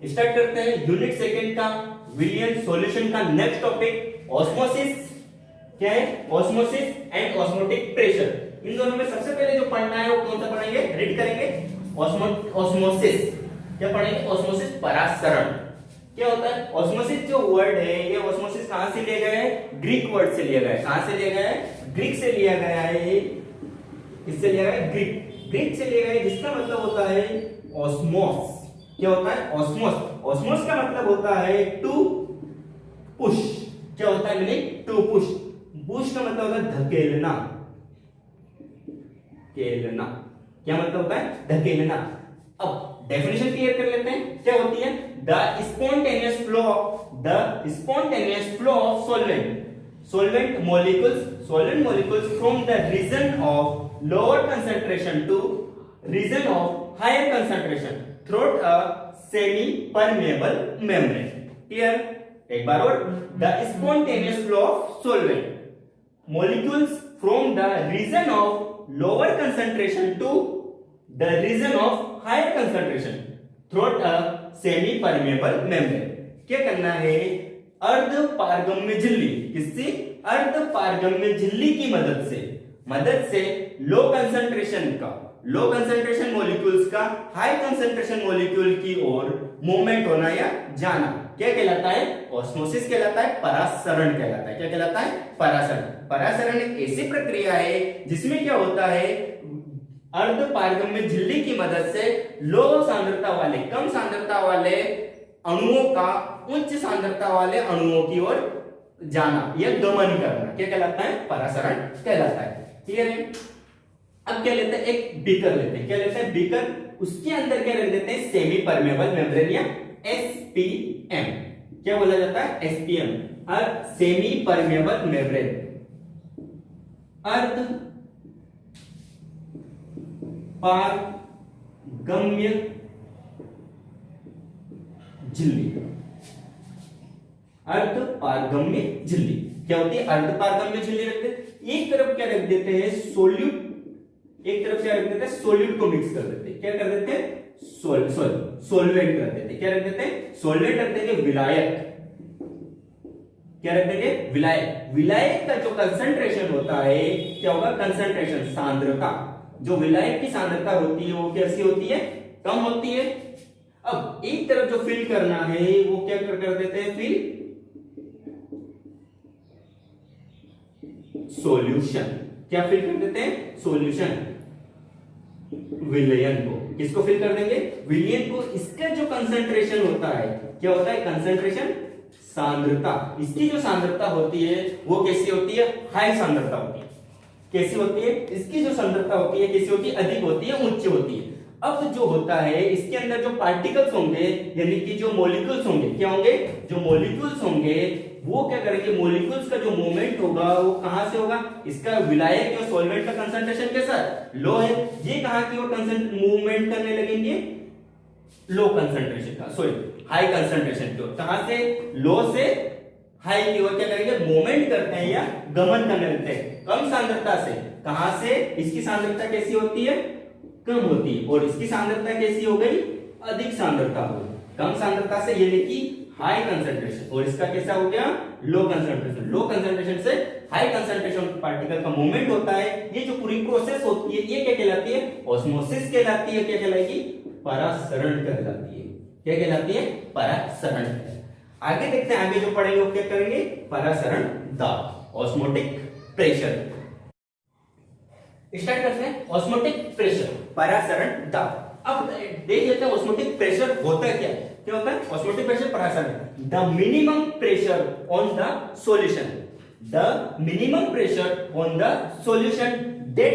Start करते हैं unit second का विलियन सॉल्यूशन का नेक्स्ट टॉपिक ऑस्मोसिस। क्या है? Osmosis and osmotic pressure. इन दोनों में सबसे पहले जो पढ़ना है वो कौन सा पढ़ेंगे? रीड करेंगे ऑस्मोसिस। क्या पढ़ेंगे? ऑस्मोसिस, परासरण। क्या होता है ऑस्मोसिस? जो वर्ड है ये ऑस्मोसिस कहां से लिया गया है? ग्रीक वर्ड से लिया गया है। कहां से लिया गया है? ग्रीक से लिया गया है। किससे लिया गया है? ग्रीक से लिया गया है, जिसका मतलब होता है ऑस्मोस। क्या होता है? ऑस्मोस। ऑस्मोस का मतलब होता है टू पुश। क्या होता है मीनिंग? To push. पुश का मतलब होता है धकेलना, केलना। क्या मतलब होता है? धकेलना। अब डेफिनेशन क्लियर कर लेते हैं। क्या होती है? The spontaneous flow of solvent molecules from the region of lower concentration to region of higher concentration through a semi-permeable membrane. Clear? एक बार और, the spontaneous flow of solvent molecules from the region of lower concentration to the region of higher concentration through a semi-permeable membrane. क्या करना है? अर्ध पारगम्य झिल्ली, किससे? अर्ध पारगम्य झिल्ली की मदद से लो कंसंट्रेशन मॉलिक्यूल्स का हाई कंसंट्रेशन मॉलिक्यूल की ओर मूवमेंट होना या जाना क्या कहलाता है? ऑस्मोसिस कहलाता है, परासरण कहलाता है। क्या कहलाता है? परासरण। परासरण एक ऐसी प्रक्रिया है जिसमें क्या होता है? अर्ध पारगम्य झिल्ली की मदद से लो सांद्रता वाले, कम सांद्रता वाले अणुओं का उच्च सांद्रता वाले अणुओं की ओर जाना या गमन करना क्या कहलाता है? परासरण कहलाता है। क्लियर है? अब क्या लेते हैं? एक बीकर लेते हैं। क्या लेते हैं? बीकर। उसके अंदर क्या रख देते हैं? सेमी परमेबल मेम्ब्रेन या एसपीएम। क्या बोला जाता है? एसपीएम, सेमी परमेबल मेम्ब्रेन, अर्ध पारगम्य झिल्ली। अर्ध पारगम्य झिल्ली क्या होती है? अर्ध पारगम्य झिल्ली रखते हैं। एक तरफ क्या रख देते हैं? सोल्यूट। एक तरफ क्या रख देते हैं? सोल्यूट को मिक्स कर देते हैं। क्या कर देते हैं? सोलवेंट कर देते हैं। क्या रख देते हैं? सोलवेंट रख देंगे। विलायक। क्या रख देंगे? विलायक। विलायक का जो कंसंट्रेशन होता है क्या होगा? कंसंट्रेशन, सांद्रता। जो विलायक की सांद्रता होती है वो कैसी होती है? कम होती है। अब एक तरफ जो फिल करना है वो क्या कर देते हैं? Fill solution. क्या फिल कर देते हैं? सॉल्यूशन। विलयन को। किसको फिल कर देंगे? विलयन को। इसका जो कंसंट्रेशन होता है क्या होता है? कंसंट्रेशन, सांद्रता। इसकी जो सांद्रता होती है वो कैसी होती है? हाई सांद्रता होती है। कैसी होती है? इसकी जो सांद्रता होती है कैसी होती है? अधिक होती है, उच्च होती है। अब जो होता है इसके अंदर जो पार्टिकल्स होंगे यानी कि जो मॉलिक्यूल्स होंगे, क्या होंगे? जो मॉलिक्यूल्स होंगे वो क्या करेंगे? मॉलिक्यूल्स का जो मूवमेंट होगा वो कहां से होगा? इसका विलायक और सॉल्वेंट का कंसंट्रेशन कैसा? लो है। ये कहां की ओर मूवमेंट करने लगेंगे? लो कंसंट्रेशन का, सॉरी हाई कंसंट्रेशन की ओर। कहां से? लो से हाई की ओर क्या करेंगे? मूवमेंट करते हैं या गमन करने लगते हैं। कम सांद्रता से कहां से? इसकी सांद्रता कैसी होती है? कम होती है। और इसकी सांद्रता कैसी हो गई? अधिक सांद्रता हो गई। कम सांद्रता से यानी कि हाई कंसंट्रेशन, और इसका कैसा हो गया? Low concentration. लो कंसंट्रेशन से हाई कंसंट्रेशन पार्टिकल का मूवमेंट होता है। ये जो पूरी प्रोसेस होती है ये क्या कहलाती है? ऑस्मोसिस कहलाती है। क्या कहलाएगी? परासरण कहलाती है। क्या कहलाती है? परासरण। आगे देखते हैं, आगे जो पढ़ेंगे वो क्या करेंगे? परासरण दाब, ऑस्मोटिक प्रेशर। स्टार्ट करते हैं ऑस्मोटिक प्रेशर, परासरण दाब। अब देख लेते हैं ऑस्मोटिक प्रेशर होता है क्या? क्या होता है ऑस्मोटिक प्रेशर? परासरण। The minimum pressure on the solution, the minimum pressure on the solution that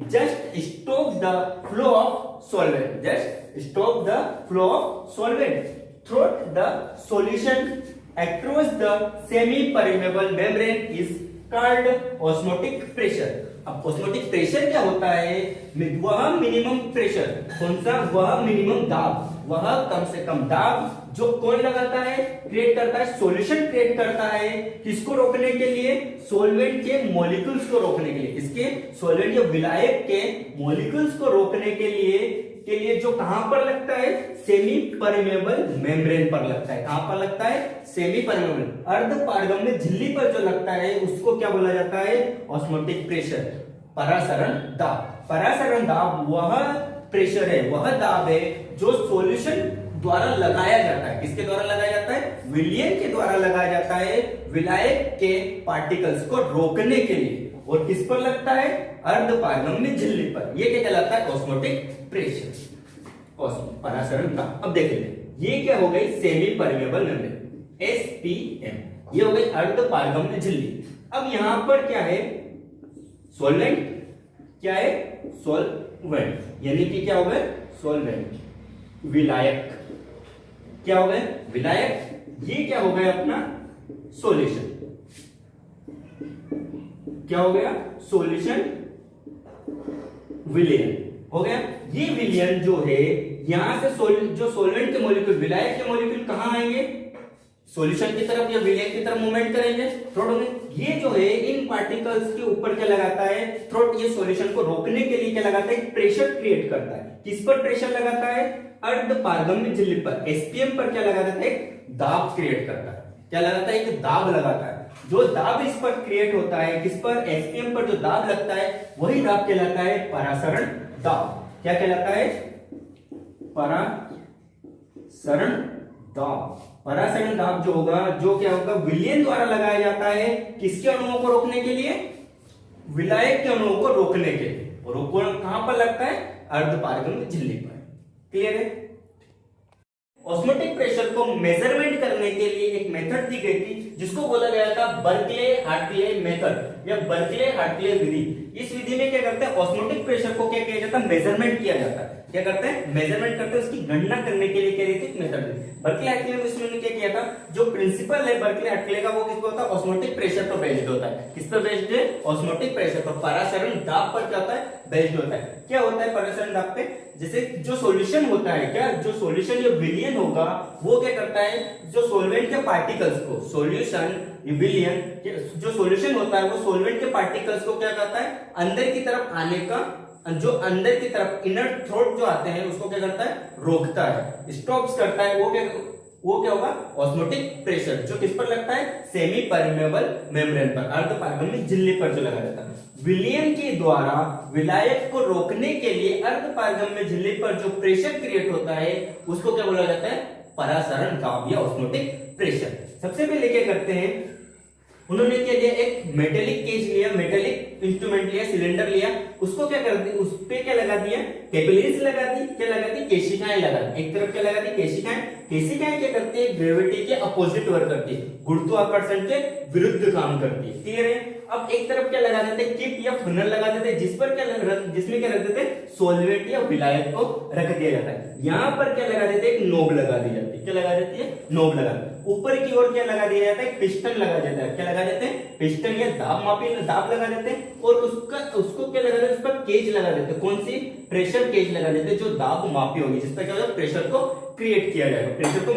just stop the flow of solvent, just stop the flow of solvent through the solution across the semi-permeable membrane is called osmotic pressure। अब osmotic pressure क्या होता है? वह minimum pressure, कौन सा? वह minimum दाब, वह कम से कम दाब जो कौन लगाता है? क्रिएट करता है, सॉल्यूशन क्रिएट करता है। किसको रोकने के लिए? सॉल्वेंट के मॉलिक्यूल्स को रोकने के लिए। किसके? सॉल्वेंट या विलायक के मॉलिक्यूल्स को रोकने के लिए जो कहां पर लगता है? सेमी परमेबल मेम्ब्रेन पर लगता है। कहां पर लगता है? सेमी परमेबल अर्ध पारगम्य झिल्ली पर जो लगता है उसको क्या बोला जाता है? ऑस्मोटिक प्रेशर, परासरण दाब। परासरण दाब वह प्रेशर है, वह दाब है जो सॉल्यूशन द्वारा लगाया जाता है। किसके द्वारा लगाया जाता है? विलयन के द्वारा लगाया जाता है विलायक के पार्टिकल्स को रोकने के लिए। और किस पर लगता है? अर्ध पारगम्य झिल्ली पर। यह क्या कहलाता है? ऑस्मोटिक प्रेशर, परासरण दाब। अब देख लेते हैं, ये क्या हो गई? Semi permeable membrane, SPM. ये हो गई अर्ध पारगम्य झिल्ली। अब यहां पर क्या है? सॉल्वेंट। क्या है? सॉल्वेंट, यानी कि क्या हो गए? सॉल्वेंट, विलायक। क्या हो गए? विलायक। ये क्या हो गया? अपना सॉल्यूशन। क्या हो गया? सॉल्यूशन, विलयन हो गया। ये विलयन जो है यहां से जो सॉल्वेंट के मॉलिक्यूल, विलायक के मॉलिक्यूल कहां आएंगे? सॉल्यूशन की तरफ या विलयन की तरफ मूवमेंट करेंगे थ्रोट में। ये जो है इन पार्टिकल्स के ऊपर क्या लगाता है? थ्रोट ये सॉल्यूशन को रोकने के लिए क्या लगाता है? प्रेशर क्रिएट करता है। किस पर प्रेशर लगाता है? अर्ध पारगम्य झिल्ली पर, एसपीएम पर क्या लगाता है? एक दाब क्रिएट करता है। क्या लगाता है? एक दाब लगाता है। जो दाब इस पर क्रिएट होता है, किस पर? एसपीएम पर जो दाब लगता है वही दाब कहलाता है परासरण दाब। क्या कहलाता है? परासरण दाब। परासरण दाब जो होगा, जो क्या होगा? विलयन द्वारा लगाया जाता है। किसके अणुओं को रोकने के लिए? विलायक के अणुओं को रोकने के लिए। और वो कहां पर लगता है? अर्ध पारगम्य झिल्ली पर। क्लियर है? ऑस्मोटिक प्रेशर को मेजरमेंट करने के लिए एक मेथड दी गई थी जिसको बोला गया था बर्कले-हार्टले मेथड या बर्कले-हार्टले विधि। इस विधि में क्या करते हैं? ऑस्मोटिक प्रेशर को क्या किया जाता है? मेजरमेंट किया जाता है। क्या करते हैं? मेजरमेंट करते हैं, उसकी गणना करने के लिए क्या रहती है? मेथड। बर्कले-हार्टले में इसमें क्या किया था? जो प्रिंसिपल है बर्कले-हार्टले का वो किस पर होता है? ऑस्मोटिक प्रेशर पर बेस्ड होता है। किस पर बेस्ड है? ऑस्मोटिक प्रेशर पर, परासरण दाब पर क्या होता है? बेस्ड होता है। क्या होता है परासरण दाब पे? जैसे जो सॉल्यूशन होता है, क्या जो सॉल्यूशन, जो विलयन होगा वो क्या करता है? जो सॉल्वेंट के पार्टिकल्स को, सॉल्यूशन विलयन, जो सॉल्यूशन होता है वो सॉल्वेंट के पार्टिकल्स को क्या करता है? अंदर की तरफ आने का, जो अंदर की तरफ इनर थ्रोट जो आते हैं उसको क्या करता है? रोकता है, स्टॉप्स करता है। वो क्या होगा? ऑस्मोटिक प्रेशर, जो किस पर लगता है? सेमी परमेबल मेम्ब्रेन पर, अर्ध पारगम्य झिल्ली पर जो लगा रहता है। विलयन के द्वारा विलायक को रोकने के लिए अर्ध पारगम्य झिल्ली पर जो प्रेशर क्रिएट होता है उसको क्या बोला जाता है? परासरण दाब या ऑस्मोटिक प्रेशर। सबसे पहले क्या करते हैं? उन्होंने क्या लिया? एक मेटेलिक केज लिया, मेटेलिक इंस्ट्रूमेंट लिया, सिलेंडर लिया, उसको क्या कर दिया? उस पे क्या लगा दिया? कैपिलरीज लगा दी। क्या लगा दी? केशिकाएं लगा दी। एक तरफ क्या लगा दी? केशिकाएं। केशिकाएं क्या करती है? ग्रेविटी के अपोजिट वर्क करती है, गुरुत्वाकर्षण के विरुद्ध काम करती है। क्लियर है? अब एक तरफ क्या लगा देते हैं? किप या फनल लगा देते हैं, जिसमें क्या रख देते हैं? सॉल्वेंट या विलायक को रख दिया जाता है। यहां पर क्या लगा देते हैं? एक नोब लगा दी जाती है। क्या लगा देती है? नोब लगा। ऊपर की ओर क्या लगा दिया जाता है? पिस्टन लगा देता है। क्या लगा देते हैं? पिस्टन या दाब लगा देते हैं। और उसको क्या लगा देते हैं? उस पर केज लगा देते हैं। कौन सी? प्रेशर केज लगा देते हैं, जो दाब मापी होगी, जिस पर क्या होगा? प्रेशर को क्रिएट किया जाएगा, प्रेशर को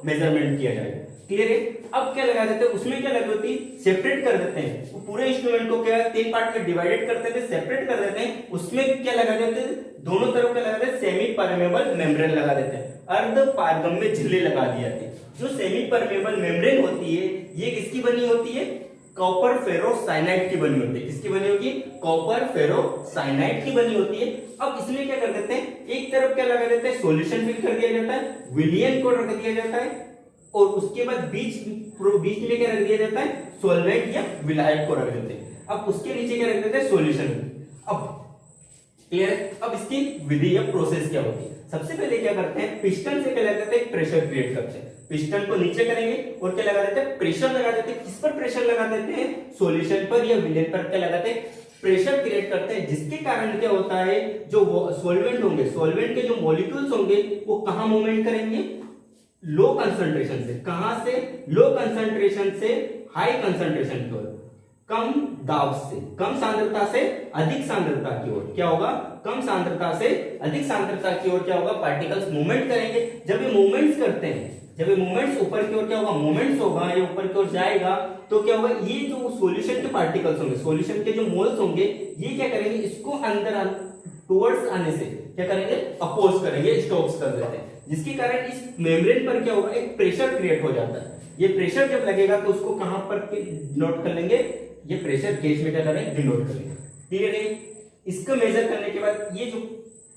मेजरमेंट किया जाएगा। क्लियर है? अब क्या लगा देते हैं? उसमें क्या लगी होती? सेपरेट कर देते हैं। वो पूरे इंस्ट्रूमेंट को क्या 3 पार्ट में डिवाइडेड करते थे, सेपरेट कर देते हैं। उसमें क्या लगा देते हैं? दोनों तरफ क्या लगा देते हैं? सेमी परमेबल मेम्ब्रेन लगा देते हैं, अर्ध पारगम्य झिल्ली लगा दी जाती है। जो सेमी परमेबल मेम्ब्रेन होती है ये किसकी बनी होती है? कॉपर फेरोसाइनाइड की बनी होती है। किसकी बनी होगी? कॉपर फेरोसाइनाइड की बनी होती है। अब इसमें क्या कर देते हैं? एक तरफ क्या लगा देते हैं? सॉल्यूशन फिल कर दिया जाता है, विलयन को रख दिया जाता है, और उसके बाद बीच में क्या रख दिया जाता है? सॉल्वेंट या विलायक को रख देते हैं। अब उसके नीचे क्या रख देते हैं? सॉल्यूशन। अब क्लियर? अब इसकी विधि या प्रोसेस क्या होती है? सबसे पहले क्या करते हैं? पिस्टन से क्या लगाते हैं? प्रेशर क्रिएट करते हैं। पिस्टन को नीचे करेंगे और क्या लगा देते हैं? प्रेशर लगा देते हैं। किस पर प्रेशर लगा देते हैं? सॉल्यूशन पर या विलयन पर क्या लगाते हैं? प्रेशर क्रिएट करते हैं, जिसके कारण क्या होता है? जो सॉल्वेंट होंगे, सॉल्वेंट के जो मॉलिक्यूल्स होंगे वो कहां मूवमेंट करेंगे? लो कंसंट्रेशन से। कहां से? लो कंसंट्रेशन से हाई कंसंट्रेशन की ओर, कम दाब से, कम सांद्रता से अधिक सांद्रता की ओर। क्या होगा? कम सांद्रता से अधिक सांद्रता की ओर क्या होगा? पार्टिकल्स मूवमेंट करेंगे। जब ये मूवमेंट्स करते हैं, जब ये मूवमेंट्स ऊपर की ओर क्या होगा? मूवमेंट्स होगा, ये ऊपर की ओर जाएगा, तो क्या होगा? ये जो सॉल्यूशन के पार्टिकल्स होंगे, सॉल्यूशन के जो मोल्स होंगे, ये क्या करेंगे? इसको अंदर टुवर्ड्स आने से क्या करेंगे, अपोज करेंगे, स्टॉप्स कर देते हैं, जिसके कारण इस मेम्ब्रेन पर क्या होगा, एक प्रेशर क्रिएट हो जाता है। ये प्रेशर जब लगेगा तो उसको कहां पर नोट कर लेंगे, ये प्रेशर केज में क्या करेंगे, डिनोट करेंगे। क्लियर है? इसको मेजर करने के बाद ये जो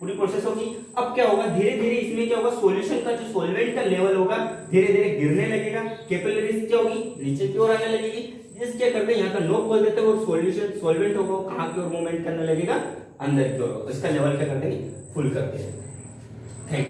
पूरी प्रोसेस होगी, अब क्या होगा, धीरे धीरे इसमें क्या होगा, सॉल्यूशन का जो सॉल्वेंट का लेवल होगा धीरे धीरे गिरने लगेगा, कैपिलरीज क्या होगी, नीचे की ओर आने लगेगी। जिस क्या करते हैं, यहाँ का नोब खोल देते हैं और सॉल्यूशन सॉल्वेंट होगा कहां की ओर मूवमेंट करने लगेगा, अंदर की ओर। इसका लेवल क्या कर देंगे, फुल कर देंगे।